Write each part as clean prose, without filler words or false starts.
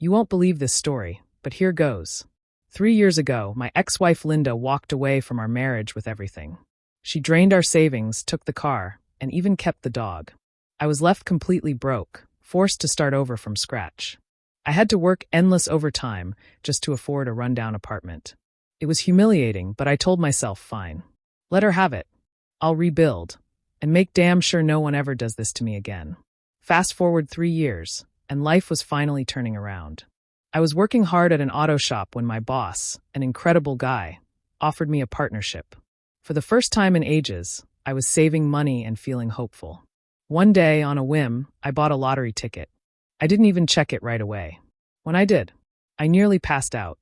You won't believe this story, but here goes. 3 years ago, my ex-wife Linda walked away from our marriage with everything. She drained our savings, took the car, and even kept the dog. I was left completely broke, forced to start over from scratch. I had to work endless overtime just to afford a rundown apartment. It was humiliating, but I told myself, fine. Let her have it. I'll rebuild, and make damn sure no one ever does this to me again. Fast forward 3 years, and life was finally turning around. I was working hard at an auto shop when my boss, an incredible guy, offered me a partnership. For the first time in ages, I was saving money and feeling hopeful. One day, on a whim, I bought a lottery ticket. I didn't even check it right away. When I did, I nearly passed out.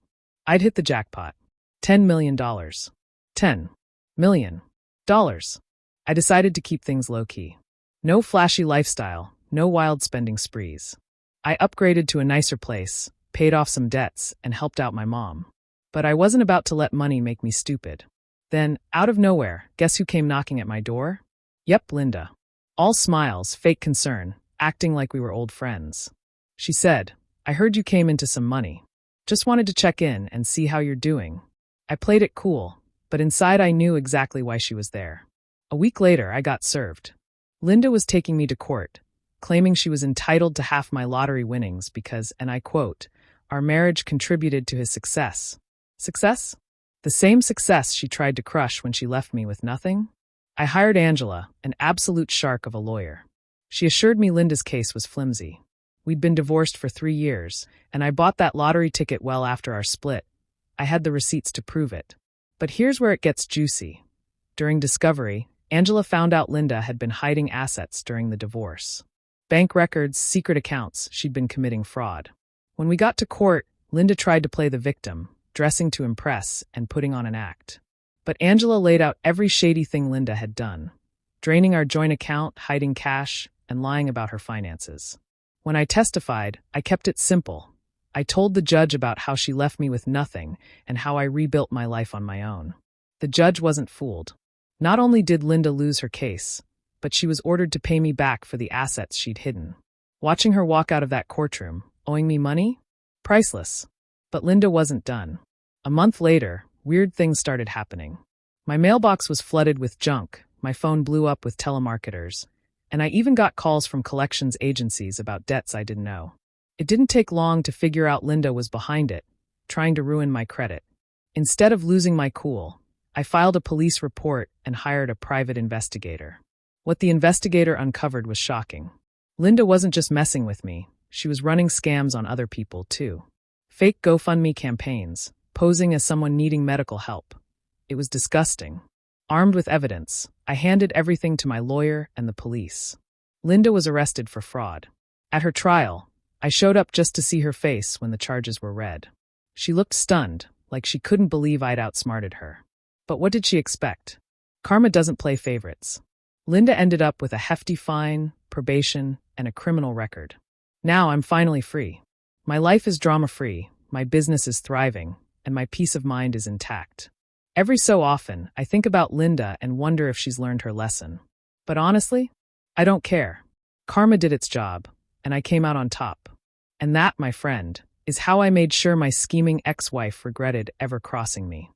I'd hit the jackpot. $10 million. $10 million. I decided to keep things low-key. No flashy lifestyle, no wild spending sprees. I upgraded to a nicer place, paid off some debts, and helped out my mom. But I wasn't about to let money make me stupid. Then, out of nowhere, guess who came knocking at my door? Yep, Linda. All smiles, fake concern, acting like we were old friends. She said, "I heard you came into some money. Just wanted to check in and see how you're doing." I played it cool, but inside I knew exactly why she was there. A week later, I got served. Linda was taking me to court, claiming she was entitled to half my lottery winnings because, and I quote, "our marriage contributed to his success." Success? The same success she tried to crush when she left me with nothing? I hired Angela, an absolute shark of a lawyer. She assured me Linda's case was flimsy. We'd been divorced for 3 years, and I bought that lottery ticket well after our split. I had the receipts to prove it. But here's where it gets juicy. During discovery, Angela found out Linda had been hiding assets during the divorce. Bank records, secret accounts, she'd been committing fraud. When we got to court, Linda tried to play the victim, dressing to impress and putting on an act. But Angela laid out every shady thing Linda had done, draining our joint account, hiding cash, and lying about her finances. When I testified, I kept it simple. I told the judge about how she left me with nothing and how I rebuilt my life on my own. The judge wasn't fooled. Not only did Linda lose her case, but she was ordered to pay me back for the assets she'd hidden. Watching her walk out of that courtroom, owing me money? Priceless. But Linda wasn't done. A month later, weird things started happening. My mailbox was flooded with junk, my phone blew up with telemarketers, and I even got calls from collections agencies about debts I didn't know. It didn't take long to figure out Linda was behind it, trying to ruin my credit. Instead of losing my cool, I filed a police report and hired a private investigator. What the investigator uncovered was shocking. Linda wasn't just messing with me, she was running scams on other people too. Fake GoFundMe campaigns, posing as someone needing medical help. It was disgusting. Armed with evidence, I handed everything to my lawyer and the police. Linda was arrested for fraud. At her trial, I showed up just to see her face when the charges were read. She looked stunned, like she couldn't believe I'd outsmarted her. But what did she expect? Karma doesn't play favorites. Linda ended up with a hefty fine, probation, and a criminal record. Now I'm finally free. My life is drama-free, my business is thriving, and my peace of mind is intact. Every so often, I think about Linda and wonder if she's learned her lesson. But honestly, I don't care. Karma did its job, and I came out on top. And that, my friend, is how I made sure my scheming ex-wife regretted ever crossing me.